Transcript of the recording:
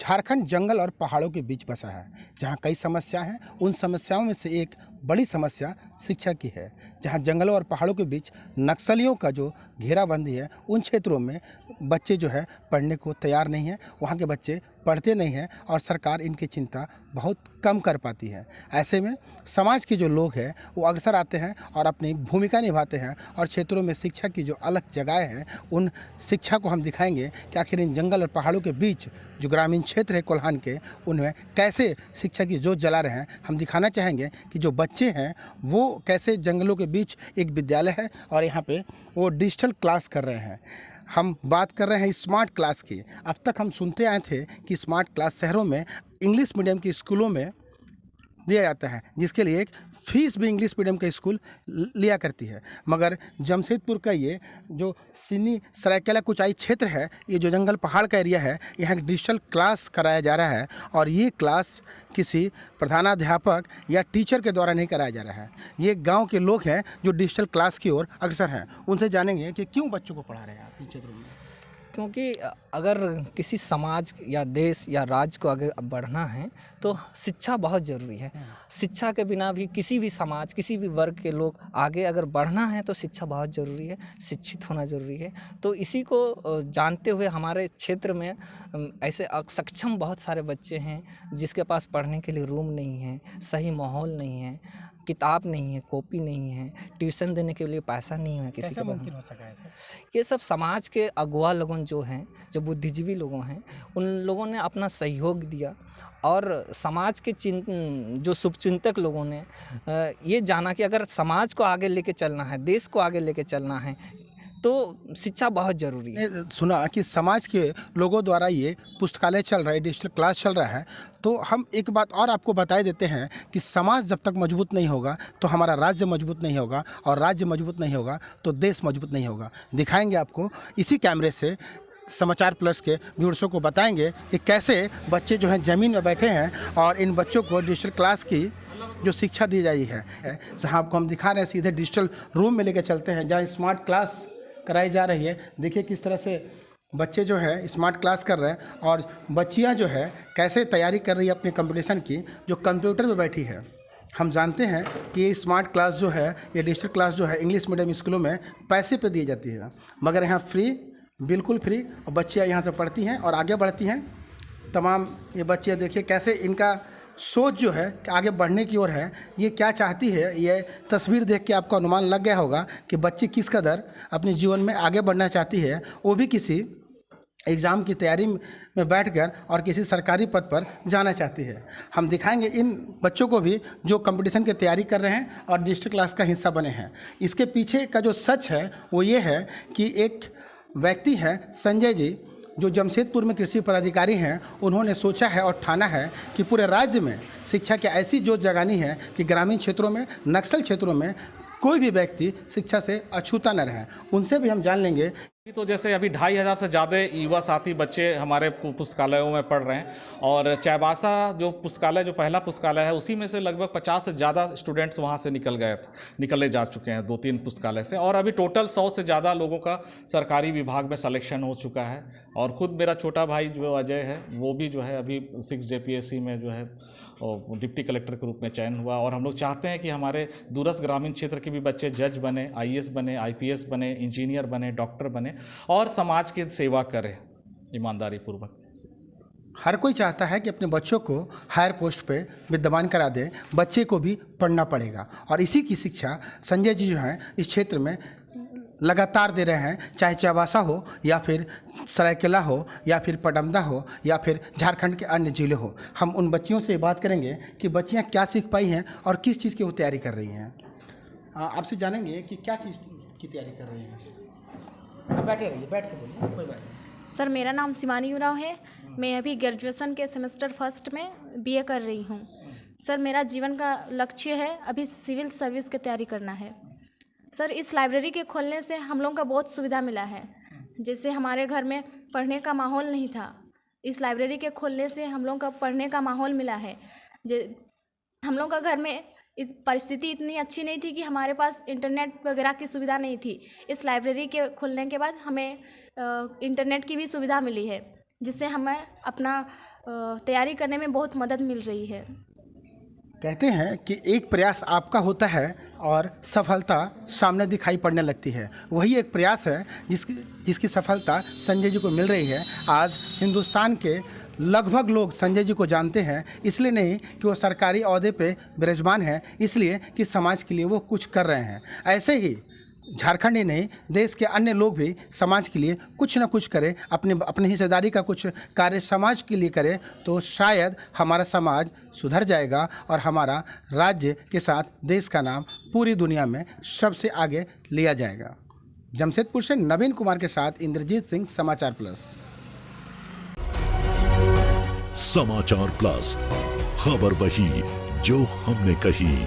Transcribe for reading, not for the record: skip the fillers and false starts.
झारखंड जंगल और पहाड़ों के बीच बसा है, जहाँ कई समस्या हैं। उन समस्याओं में से एक बड़ी समस्या शिक्षा की है। जहाँ जंगलों और पहाड़ों के बीच नक्सलियों का जो घेराबंदी है, उन क्षेत्रों में बच्चे जो है पढ़ने को तैयार नहीं हैं। वहाँ के बच्चे पढ़ते नहीं हैं और सरकार इनकी चिंता बहुत कम कर पाती है। ऐसे में समाज के जो लोग हैं वो अक्सर आते हैं और अपनी भूमिका निभाते हैं और क्षेत्रों में शिक्षा की जो अलग जगहें हैं, उन शिक्षा को हम दिखाएंगे कि आखिर इन जंगल और पहाड़ों के बीच जो ग्रामीण क्षेत्र है कोल्हान के, उनमें कैसे शिक्षा की जोत जला रहे हैं। हम दिखाना चाहेंगे कि जो बच्चे हैं वो कैसे जंगलों के बीच एक विद्यालय है और यहाँ पे वो डिजिटल क्लास कर रहे हैं। हम बात कर रहे हैं स्मार्ट क्लास की। अब तक हम सुनते आए थे कि स्मार्ट क्लास शहरों में इंग्लिश मीडियम के स्कूलों में दिया जाता है, जिसके लिए एक फीस भी इंग्लिश मीडियम का स्कूल लिया करती है। मगर जमशेदपुर का ये जो सिनी सरायकेला कुचाई क्षेत्र है, ये जो जंगल पहाड़ का एरिया है, यहाँ डिजिटल क्लास कराया जा रहा है और ये क्लास किसी प्रधानाध्यापक या टीचर के द्वारा नहीं कराया जा रहा है। ये गांव के लोग हैं जो डिजिटल क्लास की ओर अग्रसर हैं। उनसे जानेंगे कि क्यों बच्चों को पढ़ा रहे हैं आप इन क्षेत्रों में। क्योंकि अगर किसी समाज या देश या राज्य को आगे बढ़ना है तो शिक्षा बहुत ज़रूरी है। शिक्षा के बिना भी किसी भी समाज, किसी भी वर्ग के लोग आगे अगर बढ़ना है तो शिक्षा बहुत ज़रूरी है, शिक्षित होना ज़रूरी है। तो इसी को जानते हुए हमारे क्षेत्र में ऐसे सक्षम बहुत सारे बच्चे हैं जिसके पास पढ़ने के लिए रूम नहीं है, सही माहौल नहीं है, किताब नहीं है, कॉपी नहीं है, ट्यूशन देने के लिए पैसा नहीं है किसी के पास। ये सब समाज के अगुआ लोगों जो हैं, जो बुद्धिजीवी लोगों हैं, उन लोगों ने अपना सहयोग दिया और समाज के जो शुभचिंतक लोगों ने ये जाना कि अगर समाज को आगे लेके चलना है, देश को आगे लेके चलना है तो शिक्षा बहुत ज़रूरी है। सुना कि समाज के लोगों द्वारा ये पुस्तकालय चल रहा है, डिजिटल क्लास चल रहा है। तो हम एक बात और आपको बता देते हैं कि समाज जब तक मजबूत नहीं होगा तो हमारा राज्य मजबूत नहीं होगा और राज्य मजबूत नहीं होगा तो देश मजबूत नहीं होगा। दिखाएंगे आपको इसी कैमरे से, समाचार प्लस के व्यूअर्सों को बताएंगे कि कैसे बच्चे जो हैं ज़मीन में बैठे हैं और इन बच्चों को डिजिटल क्लास की जो शिक्षा दी जाती है, जहाँ आपको हम दिखा रहे हैं सीधे डिजिटल रूम में लेकर चलते हैं जहाँ स्मार्ट क्लास कराई जा रही है। देखिए किस तरह से बच्चे जो है स्मार्ट क्लास कर रहे हैं और बच्चियां जो है कैसे तैयारी कर रही है अपने कंपटीशन की, जो कंप्यूटर पे बैठी है। हम जानते हैं कि ये स्मार्ट क्लास जो है, ये डिजिटल क्लास जो है इंग्लिश मीडियम स्कूलों में पैसे पे दी जाती है, मगर यहाँ फ्री, बिल्कुल फ्री, और बच्चियाँ यहाँ से पढ़ती हैं और आगे बढ़ती हैं। तमाम ये बच्चियाँ देखिए कैसे इनका सोच जो है आगे बढ़ने की ओर है। ये क्या चाहती है, ये तस्वीर देख के आपको अनुमान लग गया होगा कि बच्ची किस कदर अपने जीवन में आगे बढ़ना चाहती है, वो भी किसी एग्ज़ाम की तैयारी में बैठकर और किसी सरकारी पद पर जाना चाहती है। हम दिखाएंगे इन बच्चों को भी जो कंपटीशन की तैयारी कर रहे हैं और डिजिटल क्लास का हिस्सा बने हैं। इसके पीछे का जो सच है वो ये है कि एक व्यक्ति है संजय जी, जो जमशेदपुर में कृषि पदाधिकारी हैं। उन्होंने सोचा है और ठाना है कि पूरे राज्य में शिक्षा की ऐसी जोत जगानी है कि ग्रामीण क्षेत्रों में, नक्सल क्षेत्रों में कोई भी व्यक्ति शिक्षा से अछूता न रहे। उनसे भी हम जान लेंगे। तो जैसे अभी 2500 से ज़्यादा युवा साथी बच्चे हमारे पुस्तकालयों में पढ़ रहे हैं और चाईबासा जो पुस्तकालय, जो पहला पुस्तकालय है, उसी में से लगभग 50 से ज़्यादा स्टूडेंट्स वहाँ से निकले जा चुके हैं 2-3 पुस्तकालय से। और अभी टोटल 100 से ज़्यादा लोगों का सरकारी विभाग में सिलेक्शन हो चुका है। और ख़ुद मेरा छोटा भाई जो अजय है, वो भी जो है अभी 6 JPSC में जो है डिप्टी कलेक्टर के रूप में चयन हुआ। और हम लोग चाहते हैं कि हमारे दूरस्थ ग्रामीण क्षेत्र के भी बच्चे जज बने, IAS बने, IPS बने, इंजीनियर बने, डॉक्टर बने और समाज की सेवा करें ईमानदारी पूर्वक। हर कोई चाहता है कि अपने बच्चों को हायर पोस्ट पे विद्यमान करा दे। बच्चे को भी पढ़ना पड़ेगा और इसी की शिक्षा संजय जी जो हैं इस क्षेत्र में लगातार दे रहे हैं, चाहे चाईबासा हो या फिर सरायकेला हो या फिर पडमदा हो या फिर झारखंड के अन्य जिले हो। हम उन बच्चियों से बात करेंगे कि बच्चियां क्या सीख पाई हैं और किस चीज़ की वो तैयारी कर रही हैं। आपसे जानेंगे कि क्या चीज़ की तैयारी कर रही हैं। आप बैठे रहिए, बैठ के बोलिए, कोई बात नहीं। सर, मेरा नाम शिवानी उराव है। मैं अभी ग्रेजुएशन के सेमेस्टर फर्स्ट में BA कर रही हूँ। सर, मेरा जीवन का लक्ष्य है अभी सिविल सर्विस की तैयारी करना है। सर, इस लाइब्रेरी के खोलने से हम लोगों का बहुत सुविधा मिला है। जैसे हमारे घर में पढ़ने का माहौल नहीं था, इस लाइब्रेरी के खोलने से हम लोगों का पढ़ने का माहौल मिला है। हम लोग का घर में परिस्थिति इतनी अच्छी नहीं थी कि हमारे पास इंटरनेट वगैरह की सुविधा नहीं थी। इस लाइब्रेरी के खुलने के बाद हमें इंटरनेट की भी सुविधा मिली है, जिससे हमें अपना तैयारी करने में बहुत मदद मिल रही है। कहते हैं कि एक प्रयास आपका होता है और सफलता सामने दिखाई पड़ने लगती है। वही एक प्रयास है जिसकी सफलता संजय जी को मिल रही है। आज हिंदुस्तान के लगभग लोग संजय जी को जानते हैं, इसलिए नहीं कि वो सरकारी ओहदे पे विराजमान हैं, इसलिए कि समाज के लिए वो कुछ कर रहे हैं। ऐसे ही झारखंड ही नहीं, देश के अन्य लोग भी समाज के लिए कुछ न कुछ करें, अपनी हिस्सेदारी का कुछ कार्य समाज के लिए करें, तो शायद हमारा समाज सुधर जाएगा और हमारा राज्य के साथ देश का नाम पूरी दुनिया में सबसे आगे लिया जाएगा। जमशेदपुर से नवीन कुमार के साथ इंद्रजीत सिंह, समाचार प्लस। समाचार प्लस, खबर वही जो हमने कही।